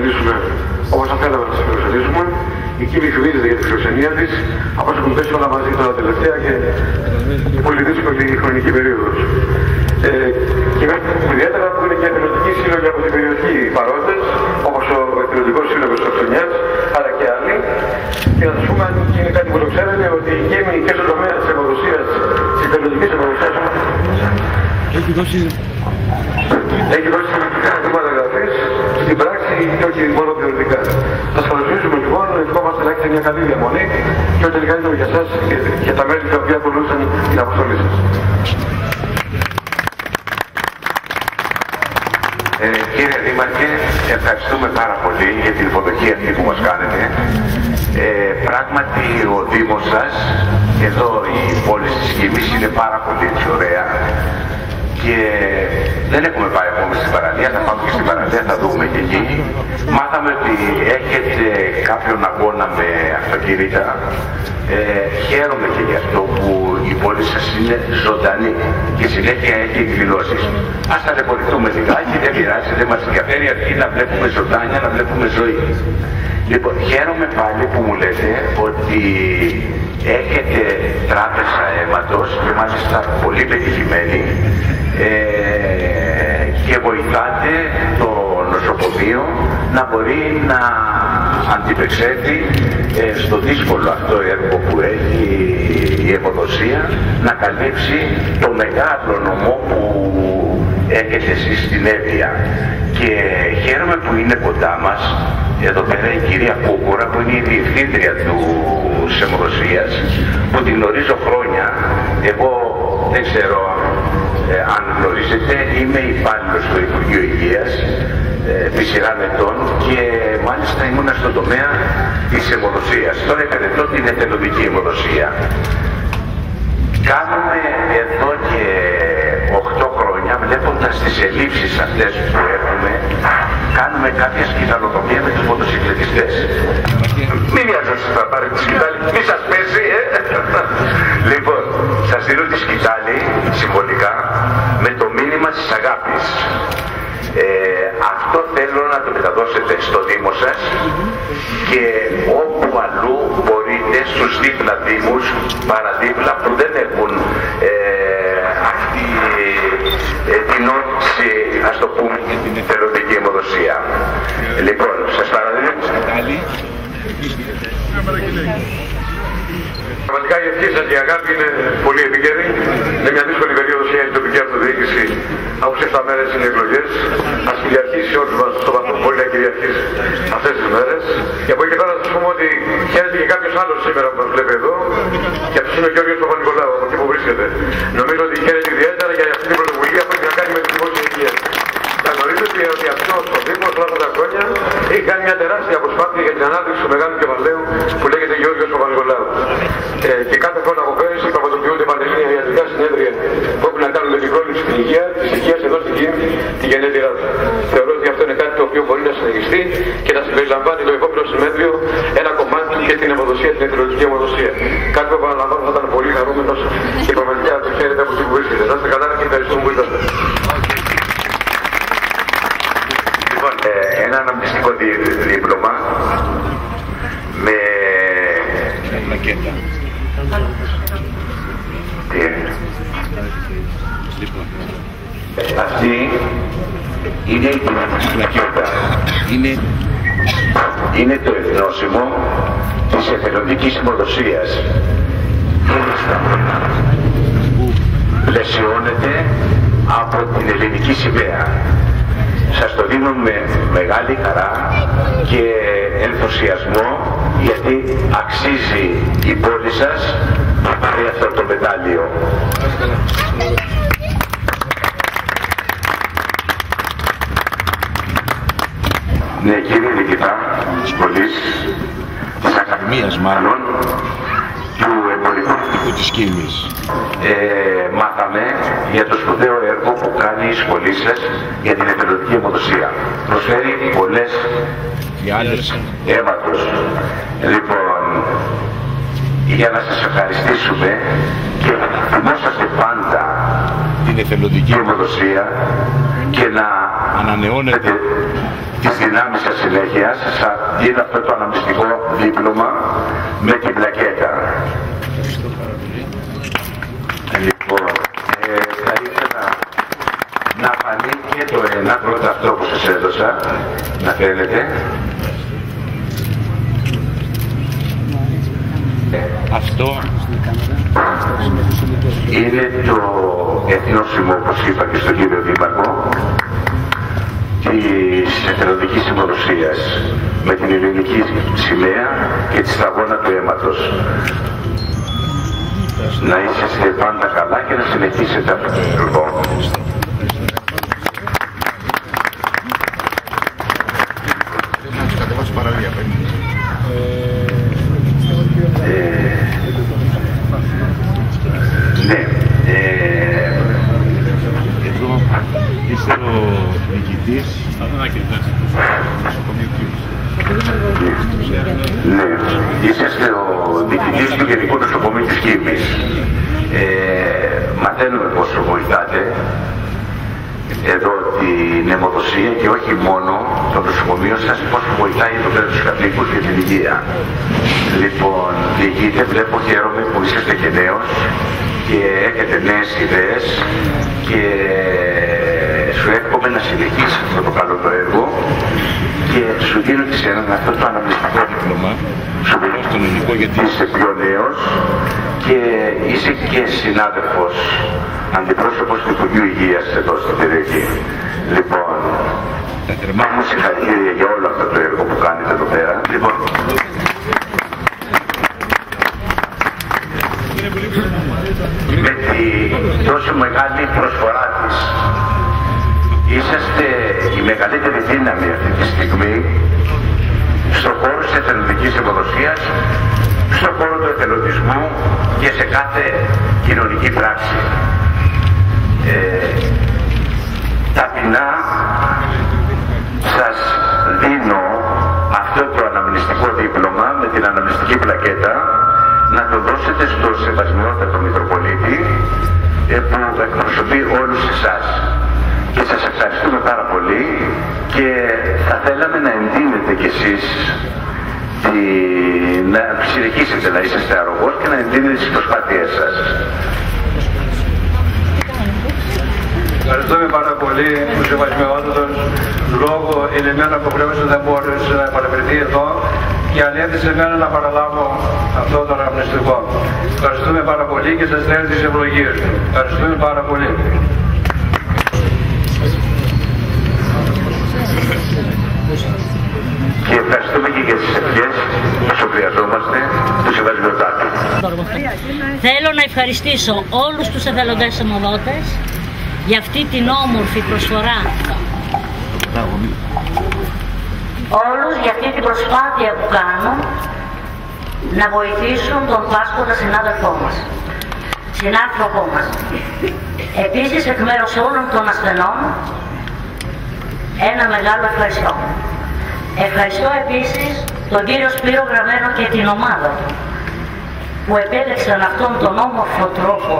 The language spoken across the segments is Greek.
φιλοξενήσουμε όπως θα θέλαμε να σας φιλοξενήσουμε. Η Κίμη φημίζεται για τη φιλοξενία της, από όσο έχουν πέσει όλα μαζί τώρα τελευταία και πολύ δύσκολη χρονική περίοδος. Και ιδιαίτερα που είναι και εθελοντικοί σύλλογοι από την περιοχή παρόντες, όπως ο εθελοντικός σύλλογος της Οξωνιάς, αλλά και άλλοι. Και να σας πούμε, αν είναι κάτι που το ξέρετε, ότι η Κίμη και στον τομέα της αιμοδοσίας, της εθελοντικής αιμοδοσίας, έχει δώσει σημαντικά βήματα γραφής στην πράξη και όχι μόνο θεωρητικά. Σας καλωσορίζουμε λοιπόν, ευχόμαστε να έχετε μια καλή διαμονή και ό,τι καλύτερο για εσάς και για τα μέλη τα οποία ακολούθησαν την αποστολή σας. Κύριε Δήμαρχε, ευχαριστούμε πάρα πολύ για την υποδοχή αυτή που μας κάνετε. Πράγματι ο Δήμος σας, εδώ η πόλη της Κίμης είναι πάρα πολύ ωραία και δεν έχουμε πάει ακόμα στην παραλία, θα πάμε και στην παραλία, θα δούμε και εκεί. Μάθαμε ότι έχετε κάποιον αγώνα με αυτοκίνητα. Χαίρομαι και γι' αυτό που η πόλη σας είναι ζωντανή και συνέχεια έχει εκδηλώσεις. Ας ταλαιπωρηθούμε λιγάκι, δεν πειράζει, δεν μας ενδιαφέρει, αρκεί να βλέπουμε ζωντάνια, να βλέπουμε ζωή. Λοιπόν, χαίρομαι πάλι που μου λέτε ότι έχετε τράπεζα αίματος και μάλιστα πολύ πετυχημένη και βοηθάτε το νοσοκομείο να μπορεί να αντιπεξέλθει στο δύσκολο αυτό έργο που έχει η αιμοδοσία, να καλύψει το μεγάλο νομό που έχετε εσείς στην Εύβοια. Και χαίρομαι που είναι κοντά μας εδώ πέρα η κυρία Κούκουρα, που είναι η διευθύντρια της αιμοδοσίας, που την γνωρίζω χρόνια. Εγώ δεν ξέρω αν γνωρίζετε, είμαι υπάλληλος στο Υπουργείο Υγείας επί σειρά ετών και μάλιστα ήμουνα στον τομέα της αιμοδοσίας. Τώρα επενδυτώ την εθελοντική αιμοδοσία. Κάνουμε εδώ και 8 χρόνια, βλέποντας τις ελλείψεις αυτές που έχουμε, κάνουμε κάποια σκηταλοδομία με τους μοτοσυκλετιστές. Μην βιάζεστε να πάρετε τη σκητάλη, μη σας πέσει, Λοιπόν, σας δίνω τη σκητάλη συμβολικά με το μήνυμα της αγάπης. Αυτό θέλω να το μεταδώσετε στο Δήμο σας και όπου αλλού μπορείτε, στους δίπλα Δήμους, παραδίπλα που δεν έχουν αυτή την όθηση, ας το πούμε, την εθελοντική αιμοδοσία. Λοιπόν, σας παραδείγω. Πραγματικά η ευχή σας και η αγάπη είναι πολύ επίκαιρη. Είναι μια δύσκολη περίοδος για την τοπική αυτοδιοίκηση. Από 7 μέρες είναι εκλογές. Ας κυριαρχήσει όλους μας στο βαθμό που μπορεί να κυριαρχήσει αυτές τις μέρες. Και από εκεί και πέρα θα σας πούμε ότι χαίρεται και κάποιος άλλος σήμερα που μας βλέπει εδώ. Και αυτός είναι ο Γιώργος Παπα-Νικολάου, από εκεί που βρίσκεται. Νομίζω ότι χαίρεται ιδιαίτερα για αυτή την πρωτοβουλία που έχει να κάνει με τη δημόσια υγεία. Θα γνωρίζετε ότι αυτό ο Δήμος όλα αυτά τα χρόνια έχει κάνει μια τεράστια προσπάθεια για την ανάπτυξη του μεγάλου κεφαλαίου που λέγεται Γιώργος Παπα-Νικολάου. Και κάθε χρόνο από πέρυσι πραγματοποιούνται πανελλήνια ιατρικά συνέδρια που έχουν να κάνουν με την πρόληψη της υγείας εδώ στην Κίμη, τη γενέτειρά του. Θεωρώ ότι αυτό είναι κάτι το οποίο μπορεί να συνεχιστεί και να συμπεριλαμβάνει το επόμενο συνέδριο ένα κομμάτι για την αιμοδοσία, την εθελοντική αιμοδοσία. Κάτι που επαναλαμβάνω θα ήταν πολύ χαρούμενος και πραγματικά το χαίρεται από εκεί που βρίσκεται. Να είστε καλά και ευχαριστούμε που ήρθατε. Λοιπόν, ένα αναμνηστικό δίπλωμα με αυτή είναι η πλακέτα. Είναι το εθνόσημο της εθελοντικής αιμοδοσίας. Πλαισιώνεται από την ελληνική σημαία. Σας το δίνω με μεγάλη χαρά και ενθουσιασμό, γιατί αξίζει η πόλη σας να πάρει αυτό το μετάλλιο. Ναι, κύριε Διοικητά της Πολής, της Ακαδημίας μάλλον, του Εμπορικού της Κίμης. Μάθαμε για το σπουδαίο έργο που κάνει η σχολή σας για την εθελοντική αιμοδοσία. Προσφέρει πολλές αίματος. Λοιπόν, για να σας ευχαριστήσουμε και να θυμόσαστε πάντα την εθελοντική αιμοδοσία και να ανανεώνετε τις δυνάμεις σας συνέχειας θα γίνει αυτό το αναμνηστικό δίπλωμα με την πλακέτα. Λοιπόν, θα ήθελα να φανεί και το ένα πρώτα αυτό που σας έδωσα, να θέλετε. Αυτό είναι το εθνόσημο, όπως είπα και στον κύριο Δήμαρχο, της εθελοντικής συμμορφωσίας με την ελληνική σημαία και τη σταγόνα του αίματος. Να είσαστε πάντα καλά και να συνεχίσετε αυτό το έργο. Ναι. Εδώ είστε ο διοικητής. Ναι, είσαστε ο διοικητής του Γενικού Νοσοκομείου της Κύπης. Μαθαίνουμε πόσο βοηθάτε εδώ την αιμοδοσία και όχι μόνο το νοσοκομείο σας, πόσο βοηθάει το κράτος τους κατοίκους και την υγεία. Λοιπόν, διοικείτε, βλέπω, χαίρομαι που είσαστε και νέος και έχετε νέες ιδέες και σου εύχομαι να συνεχίσεις αυτό το καλό το έργο και σου δίνω και σε έναν αυτό το αναμνηστικό δίπλωμα. Σου μιλώ στον ελληνικό γιατί είσαι πιο νέος και είσαι και συνάδελφος, αντιπρόσωπος του Υπουργείου Υγείας εδώ στην περιοχή. Λοιπόν, μου συγχαρητήρια για όλο αυτό το έργο που κάνετε εδώ πέρα. Λοιπόν, με τη τόσο μεγάλη προσφορά της, είσαστε η μεγαλύτερη δύναμη αυτή τη στιγμή στον χώρο της εθελοντικής αιμοδοσίας, στον χώρο του εθελοντισμού και σε κάθε κοινωνική πράξη. Ταπεινά σας δίνω αυτό το αναμνηστικό δίπλωμα με την αναμνηστική πλακέτα να το δώσετε στο σεβασμιότατο Μητροπολίτη που εκπροσωπεί όλους εσάς. Και σας ευχαριστούμε πάρα πολύ και θα θέλαμε να εντείνετε κι εσείς, να συνεχίσετε να είσαστε αρρωγός και να εντείνετε τις προσπάθειές σας. Ευχαριστούμε πάρα πολύ του σεβασμιότατος. Λόγω ελεμένων αποχρέωσεων δεν μπόρεσε να παρευρεθεί εδώ και ανέθεσε εμένα να παραλάβω αυτό το αναμνηστικό. Ευχαριστούμε πάρα πολύ και σας στέλνω τις ευλογίες. Ευχαριστούμε πάρα πολύ. Και ευχαριστούμε και για τις ευχές όσο χρειαζόμαστε του σεβασμιωτάτου. Θέλω να ευχαριστήσω όλους τους εθελοντές αιμοδότες για αυτή την όμορφη προσφορά. Όλους για αυτή την προσπάθεια που κάνουν να βοηθήσουν τον πάσχοντα συνάδελφό μας, συνάνθρωπό μας. Επίσης, εκ μέρους όλων των ασθενών, ένα μεγάλο ευχαριστώ. Ευχαριστώ επίσης τον κύριο Σπύρο Γραμμένο και την ομάδα του που επέλεξαν αυτόν τον όμορφο τρόπο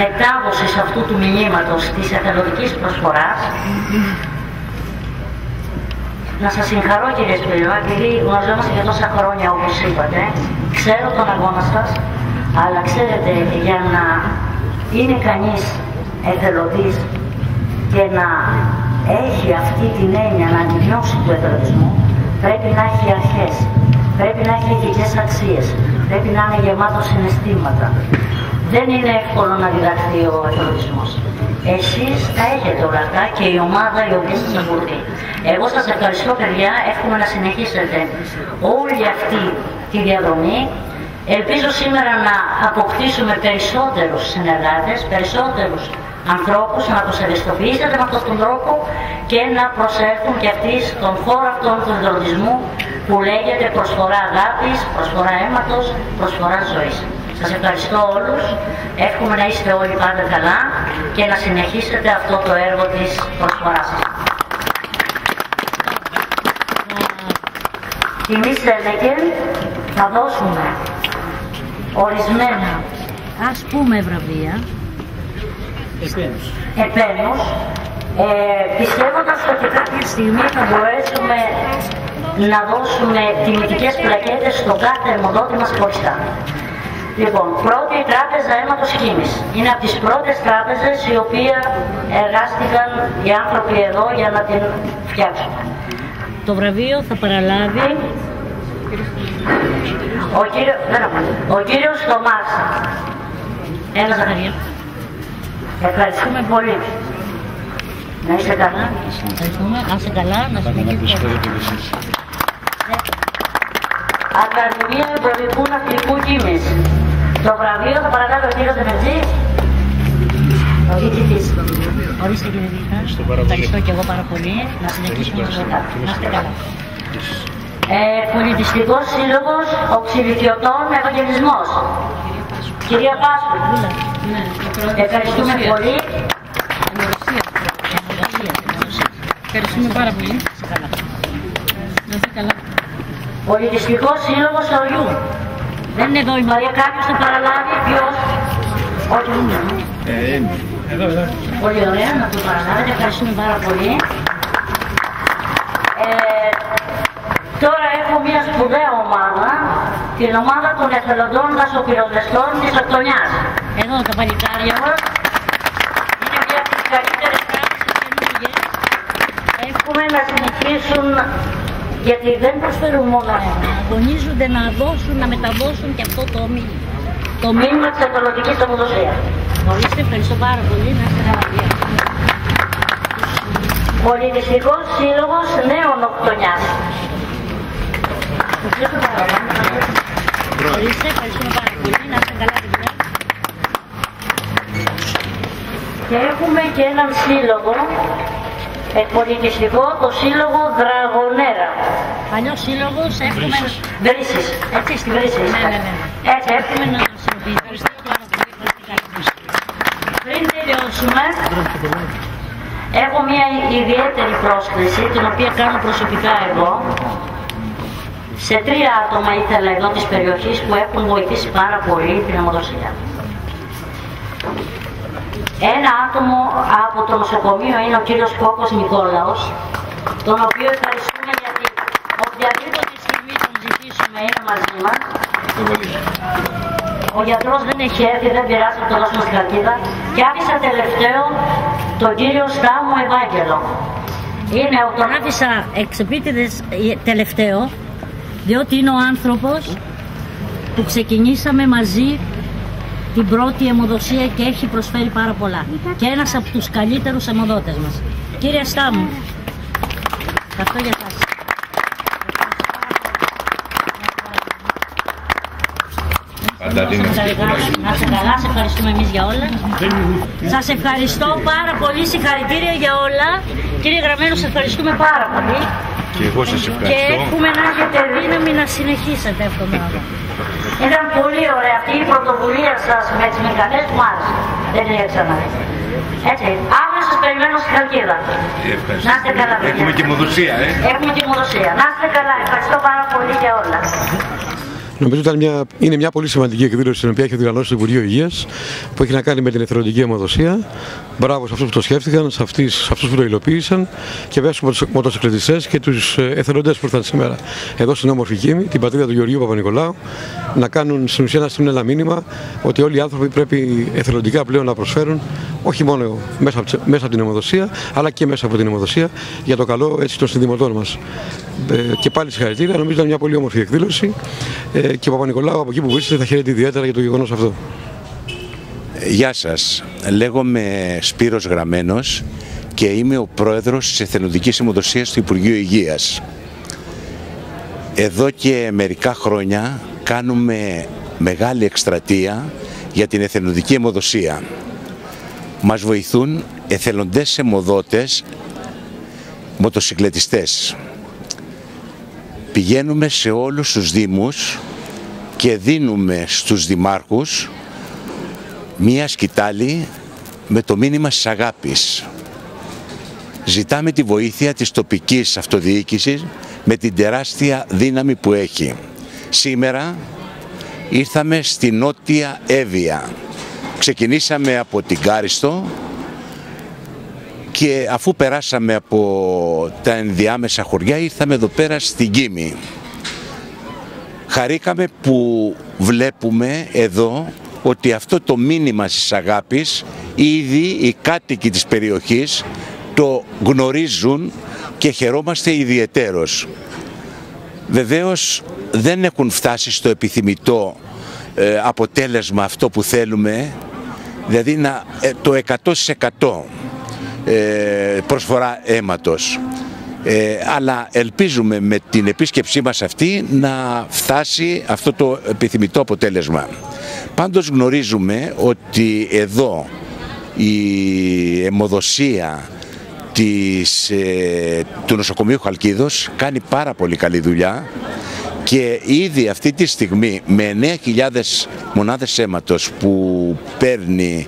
μετάδοσης αυτού του μηνύματος της εθελοντικής προσφοράς. Να σας συγχαρώ κύριε Σπύρο, επειδή γνωριζόμαστε για τόσα χρόνια όπως είπατε. Ξέρω τον αγώνα σας, αλλά ξέρετε, για να είναι κανείς εθελοντής και να έχει αυτή την έννοια, να αντινιώσει του εθελοντισμού, πρέπει να έχει αρχές, πρέπει να έχει ηθικές αξίες, πρέπει να είναι γεμάτο συναισθήματα. Δεν είναι εύκολο να διδαχθεί ο εθελοντισμός. Εσείς τα έχετε όλα αυτά και η ομάδα η οποία σας ακολουθεί. Εγώ σας ευχαριστώ παιδιά, εύχομαι να συνεχίσετε όλη αυτή τη διαδρομή. Ελπίζω σήμερα να αποκτήσουμε περισσότερους συνεργάτες, περισσότερους ανθρώπους, να τους ευαισθητοποιήσετε με αυτόν τον τρόπο και να προσέλθουν και αυτοί στον χώρο αυτόν του εθελοντισμού που λέγεται προσφορά αγάπης, προσφορά αίματος, προσφορά ζωής. Σας ευχαριστώ όλους, εύχομαι να είστε όλοι πάντα καλά και να συνεχίσετε αυτό το έργο της προσφοράς σας. Τιμή Σένεκερ θα δώσουμε ορισμένα, ας πούμε, βραβεία, επένους Πιστεύοντας ότι κάποια στιγμή θα μπορέσουμε να δώσουμε τιμητικές πλακέτες στον κάθε αιμοδότη μας χωριστά. Λοιπόν, πρώτη η Τράπεζα Αίματος Χήμης. Είναι από τις πρώτες τράπεζες οι οποίες εργάστηκαν οι άνθρωποι εδώ για να την φτιάξουν. Το βραβείο θα παραλάβει ο κύριος Θωμάς. Έλα, Ζαχαρία. Ευχαριστούμε πολύ. Να είστε καλά. Ευχαριστούμε. Να είστε καλά. Να συνεχίσετε. Ακαδημία Εμπορικού Ναυτιλικού Χήμης. Το βραβείο θα παρακαλώ ο κύριος Δεμετζής. Ο διοικητής. Ορίστε κύριε Δήμαρχε. Ευχαριστώ και εγώ πάρα πολύ. Να συνεχίσουμε να σας. Να είστε καλά. Πολιτιστικός Σύλλογος Οξυδικιωτών Ευαγγελισμός. Κυρία Πάσου. Ευχαριστούμε πολύ. Ευχαριστούμε πάρα πολύ. Να είστε καλά. Πολιτιστικός Σύλλογος Οριού. Δεν είναι εδώ η Μαρία, κάποιος θα παραλάβει, ποιος? Όχι, εδώ. Πολύ ωραία, να το παραλάβετε, ευχαριστούμε πάρα πολύ. Τώρα έχω μια σπουδαία ομάδα, την ομάδα των εθελοντών δασοπυροδεστών της Ακτονιάς. Εδώ τα παλικάρια μας. Είναι μια από τις καλύτερες πράξεις καινούργιες. Εύχομαι να συνεχίσουν, γιατί δεν προσφέρουν μόνο ένα. Αγωνίζονται να δώσουν, να μεταδώσουν και αυτό το μήνυμα. Το μήνυμα της εθελοντικής αιμοδοσίας. Ορίστε, ευχαριστώ πάρα πολύ. Να είστε καλά. Πολιτιστικός Σύλλογος Νέων Ακτονιάς. Ορίστε, ευχαριστούμε πάρα πολύ. Να είστε καλά, παιδιά. Και έχουμε και έναν σύλλογο εκπολιτιστικό, το Σύλλογο Δραγονέρα. Παλιός σύλλογος έχουμε... Βρύσης, έτσι, στη Βρύσης. Ναι. Έτσι, έχουμε να συνεχίσουμε. Πριν τελειώσουμε, έχω μια ιδιαίτερη πρόσκληση, την οποία κάνω προσωπικά εγώ. Σε 3 άτομα ήθελα εδώ της περιοχής που έχουν βοηθήσει πάρα πολύ την αιμοδοσία. Ένα άτομο από το νοσοκομείο είναι ο κύριος Κόκος Νικόλαος, τον οποίο ευχαριστούμε γιατί οποιαδήποτε στιγμή τον ζητήσουμε είναι μαζί μας. Ο γιατρός δεν έχει έρθει, δεν πειράζει, να το δώσουμε στην καρτίδα. Και άφησα τελευταίο τον κύριο Στάμου Ευάγγελο. Τον άφησα εξεπίτηδες τελευταίο, διότι είναι ο άνθρωπος που ξεκινήσαμε μαζί την πρώτη αιμοδοσία και έχει προσφέρει πάρα πολλά. Και ένας από τους καλύτερους αιμοδότες μας. Κύριε Στάμου, αυτό για σας. Να είστε καλά, σε ευχαριστούμε εμείς για όλα. Σας ευχαριστώ πάρα πολύ, συγχαρητήρια για όλα. Κύριε Γραμμένο, σας ευχαριστούμε πάρα πολύ. Και εγώ σας ευχαριστώ. Και εύχομαι να έχετε δύναμη να συνεχίσετε αυτό το πράγμα. Ήταν πολύ ωραία αυτή η πρωτοβουλία σας με τις μηχανές που άρεσε. Δεν την έξανα. Έτσι, αύριο σας περιμένω στη Χαλκίδα. Να είστε καλά. Έχουμε και αιμοδοσία, Έχουμε και αιμοδοσία. Να είστε καλά. Ευχαριστώ πάρα πολύ για όλα. Νομίζω ότι είναι μια πολύ σημαντική εκδήλωση την οποία έχει διοργανώσει το Υπουργείο Υγείας, που έχει να κάνει με την εθελοντική αιμοδοσία. Μπράβο σε αυτούς που το σκέφτηκαν, σε αυτούς που το υλοποίησαν και βέβαια στους μοτοσυκλετιστές και τους εθελοντές που ήρθαν σήμερα εδώ στην όμορφη Κήμη, την πατρίδα του Γεωργίου Παπα-Νικολάου, να κάνουν στην ουσία να στείλουν ένα μήνυμα ότι όλοι οι άνθρωποι πρέπει εθελοντικά πλέον να προσφέρουν, όχι μόνο μέσα από την αιμοδοσία, αλλά και μέσα από την αιμοδοσία για το καλό έτσι των συνδημοτών μας. Και πάλι συγχαρητήρια, νομίζω ήταν μια πολύ όμορφη εκδήλωση και ο Παπα-Νικολάου από εκεί που βρίσκεται θα χαίρεται ιδιαίτερα για το γεγονός αυτό. Γεια σας, λέγομαι Σπύρος Γραμμένος και είμαι ο πρόεδρος της Εθελοντικής Αιμοδοσίας του Υπουργείου Υγείας. Εδώ και μερικά χρόνια κάνουμε μεγάλη εκστρατεία για την εθελοντική αιμοδοσία. Μας βοηθούν εθελοντές αιμοδότες, μοτοσυκλετιστές. Πηγαίνουμε σε όλους τους δήμους και δίνουμε στους δημάρχους μία σκητάλη με το μήνυμα της αγάπης. Ζητάμε τη βοήθεια της τοπικής αυτοδιοίκησης με την τεράστια δύναμη που έχει. Σήμερα ήρθαμε στη Νότια Εύβοια. Ξεκινήσαμε από την Κάριστο και αφού περάσαμε από τα ενδιάμεσα χωριά ήρθαμε εδώ πέρα στην Κίμη. Χαρήκαμε που βλέπουμε εδώ ότι αυτό το μήνυμα της αγάπης ήδη οι κάτοικοι της περιοχής το γνωρίζουν και χαιρόμαστε ιδιαιτέρως. Βεβαίως δεν έχουν φτάσει στο επιθυμητό αποτέλεσμα αυτό που θέλουμε, δηλαδή το 100% προσφορά αίματος. Αλλά ελπίζουμε με την επίσκεψή μας αυτή να φτάσει αυτό το επιθυμητό αποτέλεσμα. Πάντως γνωρίζουμε ότι εδώ η αιμοδοσία του νοσοκομείου Χαλκίδος κάνει πάρα πολύ καλή δουλειά και ήδη αυτή τη στιγμή με 9.000 μονάδες αίματος που παίρνει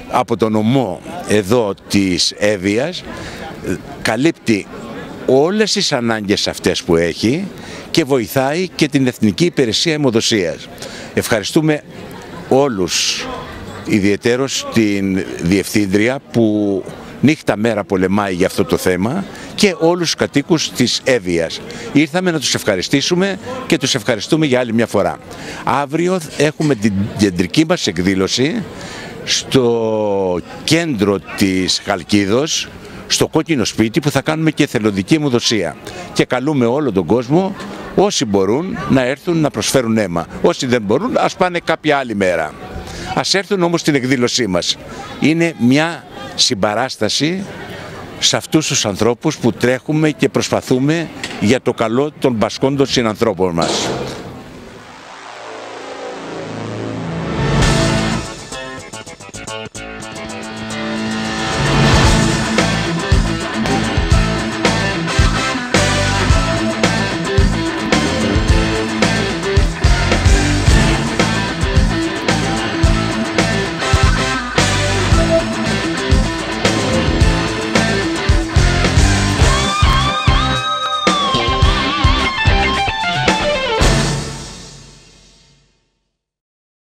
από τον νομό εδώ της Εύβοιας καλύπτει όλες τις ανάγκες αυτές που έχει και βοηθάει και την Εθνική Υπηρεσία Αιμοδοσίας. Ευχαριστούμε όλους, ιδιαιτέρως την Διευθύντρια που νύχτα μέρα πολεμάει για αυτό το θέμα και όλους τους κατοίκους της Εύβοιας. Ήρθαμε να τους ευχαριστήσουμε και τους ευχαριστούμε για άλλη μια φορά. Αύριο έχουμε την κεντρική μας εκδήλωση στο κέντρο της Χαλκίδος, στο Κόκκινο Σπίτι, που θα κάνουμε και εθελοντική αιμοδοσία. Και καλούμε όλο τον κόσμο, όσοι μπορούν, να έρθουν να προσφέρουν αίμα. Όσοι δεν μπορούν, ας πάνε κάποια άλλη μέρα. Ας έρθουν όμως στην εκδήλωσή μας. Είναι μια συμπαράσταση σε αυτούς τους ανθρώπους που τρέχουμε και προσπαθούμε για το καλό των πασχόντων συνανθρώπων μας.